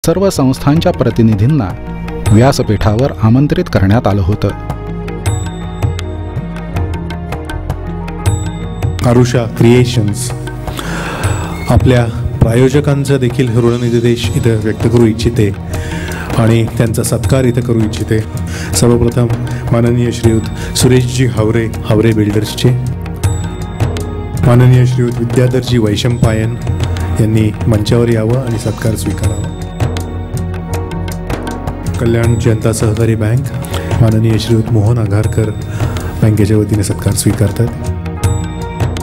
सर्व संस्थांच्या प्रतिनिधींना व्यासपीठावर आमंत्रित करण्यात आलं होतं. आरुषा क्रिएशन्स आपल्या प्रायोजकांचा देखील ऋणनिर्देश इथं व्यक्त करू इच्छिते आणि त्यांचा सत्कार इथं करू इच्छिते. सर्वप्रथम माननीय श्रीयुत सुरेशजी हावरे बिल्डर्सचे, माननीय श्रीयुत विद्याधरजी वैशंपायन यांनी मंचावर यावं आणि सत्कार स्वीकारावा. कल्याण जनता सहकारी बँक माननीय श्रीयुत मोहन आघारकर बँकेच्या वतीने सत्कार स्वीकारतात.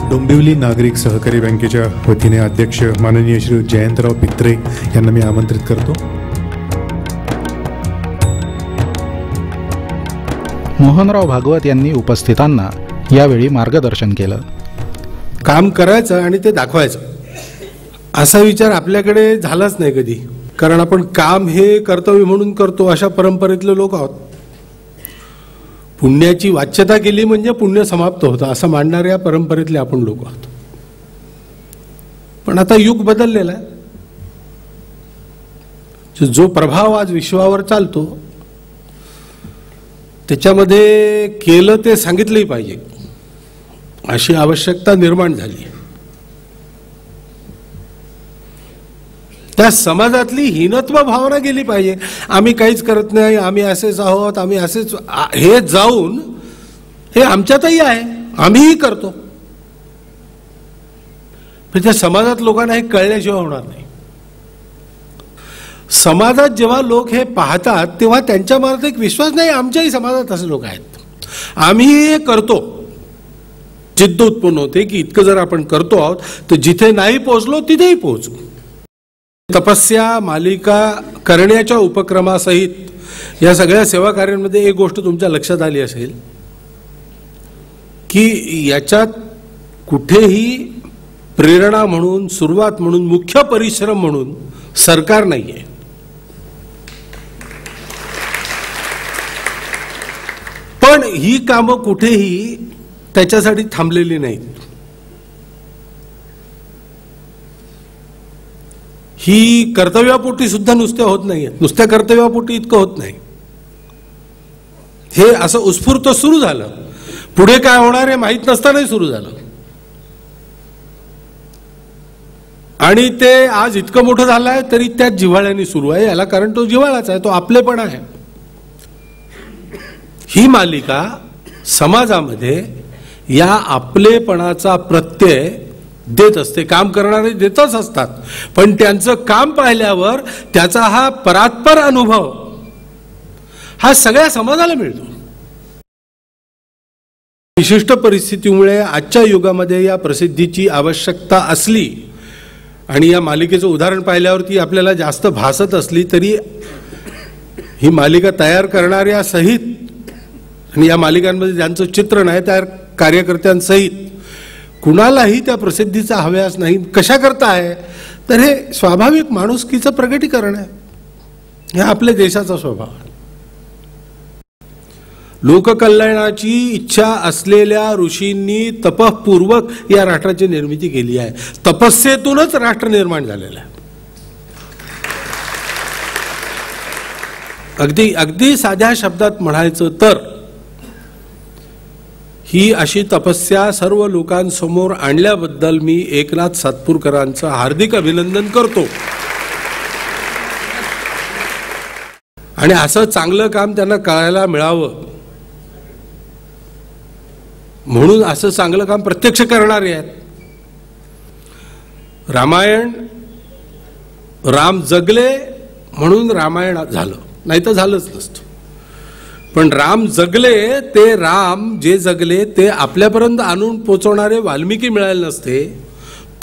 डोंबिवली नागरिक सहकारी बँकेच्या वतीने अध्यक्ष माननीय श्रीयुत जयंतराव पित्रे यांना मी आमंत्रित करतो. मोहनराव भागवत यांनी उपस्थितांना यावेळी मार्गदर्शन केलं. काम करायचं आणि ते दाखवायचं असा विचार आपल्याकडे झालाच नाही कधी, कारण आपण काम हे कर्तव्य म्हणून करतो अशा परंपरेतले लोक आहोत. पुण्याची वाच्यता केली म्हणजे पुण्य समाप्त होतं असं मांडणाऱ्या परंपरेतले आपण लोक आहोत. पण आता युग बदललेला आहे. जो प्रभाव आज विश्वावर चालतो त्याच्यामध्ये केलं ते सांगितलंही पाहिजे अशी आवश्यकता निर्माण झाली. त्या समाजातली हीनत्व भावना गेली पाहिजे. आम्ही काहीच करत नाही, आम्ही असेच आहोत, आम्ही असेच, हे जाऊन हे आमच्यातही आहे, आम्हीही करतो. पण त्या समाजात लोकांना हे कळल्याशिवाय होणार नाही. समाजात जेव्हा लोक हे पाहतात तेव्हा त्यांच्या मनात एक विश्वास नाही, आमच्याही समाजात असे लोक आहेत, आम्ही हे करतो. जिद्द उत्पन्न होते की इतकं जर आपण करतो आहोत तर जिथे नाही पोहोचलो तिथेही पोहोचू. तपस्या मालिका करण्याच्या उपक्रमासहित या सगळ्या सेवा कार्यांमध्ये एक गोष्ट तुमच्या लक्षात आली असेल की याच्यात कुठेही प्रेरणा म्हणून, सुरुवात म्हणून, मुख्य परिश्रम म्हणून सरकार नाहीये. पण ही कामं कुठेही त्याच्यासाठी थांबलेली नाहीत. ही कर्तव्यापोटी सुद्धा नुसत्या होत नाहीये, नुसत्या कर्तव्यापोटी इतकं होत नाही. हे असं उत्स्फूर्त सुरू झालं, पुढे काय होणार हे माहीत नसतानाही सुरू झालं आणि ते आज इतकं मोठं झालं आहे तरी त्यात जिव्हाळ्याने सुरू आहे. याला कारण तो जिव्हाळाच आहे, तो आपलेपणा आहे. ही मालिका समाजामध्ये या आपलेपणाचा प्रत्यय देत असते. काम करणारे देतच असतात, पण त्यांचं काम पाहिल्यावर त्याचा हा परात्पर अनुभव हा सगळ्या समाजाला मिळतो. विशिष्ट परिस्थितीमुळे आजच्या युगामध्ये या प्रसिद्धीची आवश्यकता असली आणि या मालिकेचं उदाहरण पाहिल्यावरती आपल्याला जास्त भासत असली तरी ही मालिका तयार करणाऱ्या सहित आणि या मालिकांमध्ये ज्यांचं चित्रण आहे त्या कार्यकर्त्यांसहित कुणालाही त्या प्रसिद्धीचा हव्यास नाही. कशा करता आहे तर हे स्वाभाविक माणुसकीचं प्रगटीकरण आहे. हे आपल्या देशाचा स्वभाव आहे. लोककल्याणाची इच्छा असलेल्या ऋषींनी तपपूर्वक या राष्ट्राची निर्मिती केली आहे. तपस्येतूनच राष्ट्र निर्माण झालेलं आहे. अगदी साध्या शब्दात म्हणायचं तर ही अशी तपस्या सर्व लोकांसमोर आणल्याबद्दल मी एकनाथ सातपूरकरांचं हार्दिक अभिनंदन करतो. आणि असं चांगलं काम त्यांना करायला मिळावं म्हणून असं चांगलं काम प्रत्यक्ष करणारे आहेत. रामायण राम जगले म्हणून रामायण झालं, नाही तर झालंच नसतं. पण राम जगले, ते राम जे जगले ते आपल्यापर्यंत आणून पोचवणारे वाल्मिकी मिळाले नसते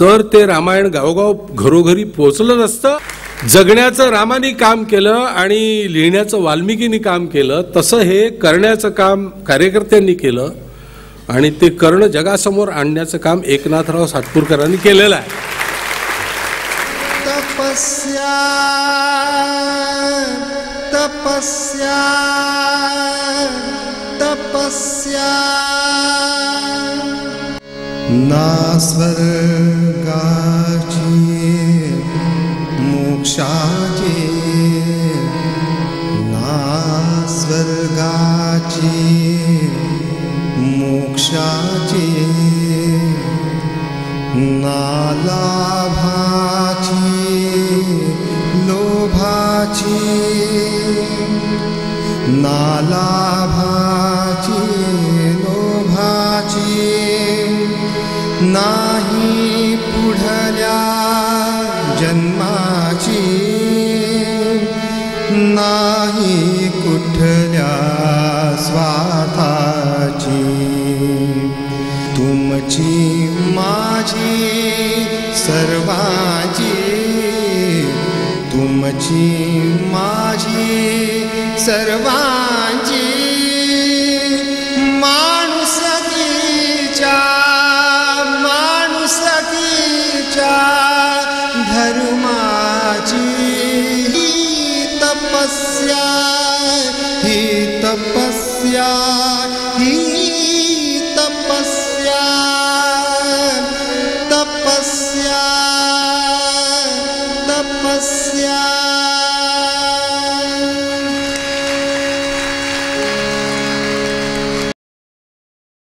तर ते रामायण गावोगाव घरोघरी पोचलं नसतं. जगण्याचं रामाने काम केलं आणि लिहिण्याचं वाल्मिकीने काम केलं, तसं हे करण्याचं काम कार्यकर्त्यांनी केलं आणि ते करणं जगासमोर आणण्याचं काम एकनाथराव सातपूरकरांनी केलेलं आहे. तपस्या तपस्या तपस्या ना स्वर्गाची मोक्षाची ना लाभाची लोभाची नाही पुढल्या जन्माची नाही कुठल्या स्वार्थाची तुमची माझी सर्वांची तुमची माझी सर्वांची